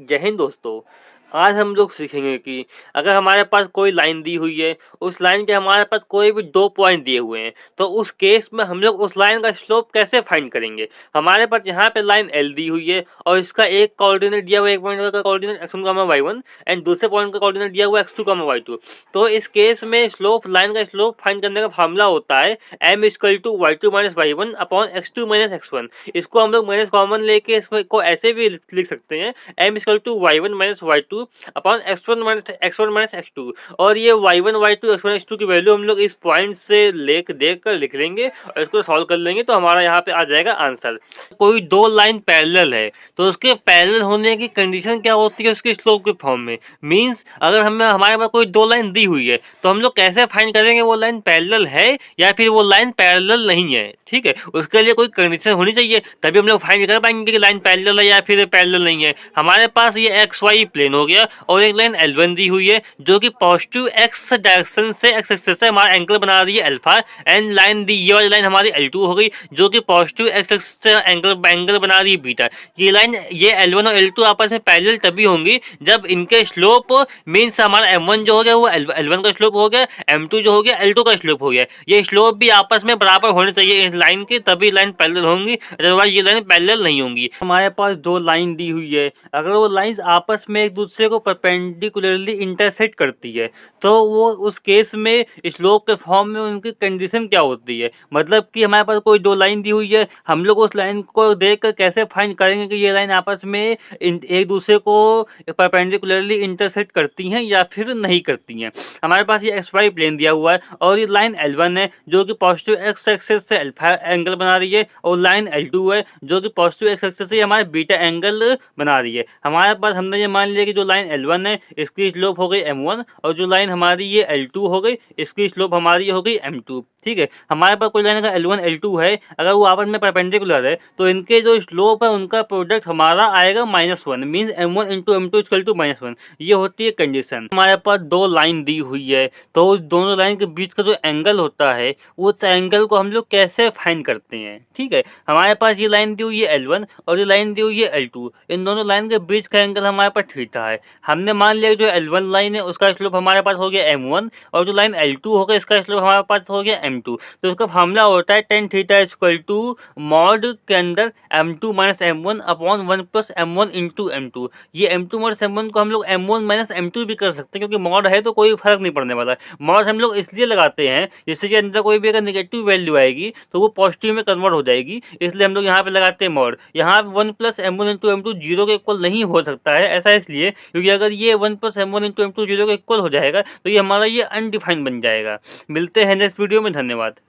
जय हिंद दोस्तों। आज हम लोग सीखेंगे कि अगर हमारे पास कोई लाइन दी हुई है, उस लाइन के हमारे पास कोई भी 2 पॉइंट दिए हुए हैं, तो उस केस में हम लोग उस लाइन का स्लोप कैसे फाइंड करेंगे। हमारे पास यहाँ पे लाइन एल दी हुई है और इसका एक कोऑर्डिनेट दिया हुआ है, एक पॉइंट का कोऑर्डिनेट x1, y1 एंड दूसरे पॉइंट का कोऑर्डिनेट दिया हुआ है x2, y2। तो इस केस में स्लोप लाइन का स्लोप फाइंड करने का फार्मूला होता है m = y2 - y1 upon x2 - x1। इसको हम लोग माइनस कॉमन लेके इसमें को ऐसे भी लिख सकते हैं m = y1 - y2 upon x1 - x2। और ये y1 y2 x1 x2 की वैल्यू हम लोग इस पॉइंट से देख कर लिख लेंगे और इसको सॉल्व कर लेंगे तो हमारा यहाँ पे आ जाएगा आंसर। कोई दो लाइन पैरेलल है तो उसके पैरेलल होने की कंडीशन क्या होती है उसके स्लोप के फॉर्म में। मींस अगर हमारे पास कोई दो लाइन दी हुई है तो हम लोग कैसे फाइंड करेंगे वो लाइन पैरेलल है या फिर वो लाइन पैरेलल नहीं है। ठीक है, उसके लिए कोई कंडीशन होनी चाहिए तभी हम लोग फाइंड कर पाएंगे कि लाइन पैरेलल है या फिर पैरेलल नहीं है। हमारे पास ये एक्स वाई प्लेन हो गया और एक लाइन L1 दी हुई है जो कि पॉजिटिव एक्स डायरेक्शन से एक्स एक्सिस से हमारा एंगल बना रही है अल्फा। एंड लाइन दी ये वाली लाइन हमारी L2 हो गई जो कि पॉजिटिव एक्स एक्सिस से एंगल बना रही है बीटा। ये लाइन ये L1 और L2 आपस में पैरेलल तभी होंगी जब इनके स्लोप मींस हमारा M1 जो हो गया वो L1 का स्लोप हो गया, M2 जो हो गया L2 का स्लोप हो गया। ये स्लोप भी आपस में बराबर होने चाहिए इस लाइन के, तभी लाइन पैरेलल होंगी, अदरवाइज ये लाइन पैरेलल नहीं होंगी। हमारे पास दो लाइन दी हुई है, अगर वो लाइंस आपस में एक दूसरे को परपेंडिकुलरली इंटरसेक्ट करती है तो वो उस केस में स्लोप के फॉर्म में उनकी कंडीशन क्या होती है। मतलब कि हमारे पास कोई दो लाइन दी हुई है, हम लोग उस लाइन को देखकर कैसे फाइंड करेंगे कि ये लाइन आपस में एक दूसरे को परपेंडिकुलरली इंटरसेक्ट करती हैं या फिर नहीं करती हैं। हमारे पास ये एक्स वाई प्लेन दिया हुआ है और ये लाइन L1 है जो कि पॉजिटिव एक्स एक्सिस से अल्फा एंगल बना रही है और लाइन L2 है जो कि पॉजिटिव एक्स एक्सिस से हमारे बीटा एंगल बना रही है। हमारे पास हमने ये मान लिया कि जो लाइन L1 है इसकी स्लोप हो गई M1 और जो लाइन हमारी ये L2 हो गई इसकी स्लोप हमारी हो गई M2। ठीक है, हमारे पास कोई लाइन अगर L1 L2 है, अगर वो आपस में परपेंडिकुलर है तो इनके जो स्लोप है उनका प्रोडक्ट हमारा आएगा -1 मींस M1 × M2 = -1। ये होती है कंडीशन। हमारे पास दो लाइन दी हुई है तो उस दोनों लाइन के बीच का जो एंगल होता है उस एंगल को हम लोग कैसे फाइंड करते हैं। ठीक है, हमारे पास ये लाइन दी हुई है L1 और ये लाइन दी हुई है L2, इन दोनों लाइन के बीच का एंगल हमारे पास थीटा है। हमने मान लिया जो L1 लाइन है उसका स्लोप हमारे पास हो गया M1 और जो लाइन L2 होगा इसका स्लोप हमारे पास हो गया M2। तो इसका फार्मूला होता है tan थीटा = मॉड के अंदर M2 - M1 upon 1 + M1 × M2। ये M2 - M1 को हम लोग M1 - M2 भी कर सकते हैं क्योंकि मॉड है तो कोई फर्क नहीं पड़ने वाला। मॉड हम लोग इसलिए लगाते हैं जिससे कि अंदर कोई भी अगर नेगेटिव वैल्यू आएगी तो वो पॉजिटिव में कन्वर्ट हो जाएगी, इसलिए हम लोग यहाँ पे लगाते हैं मॉड। यहाँ 1 + M1 × M2 0 के इक्वल नहीं हो सकता है, ऐसा इसलिए क्योंकि अगर ये 1 + M1 × M2 0 के इक्वल हो जाएगा तो ये हमारा ये अनडिफाइंड बन जाएगा। मिलते हैं नेक्स्ट वीडियो में, धन्यवाद।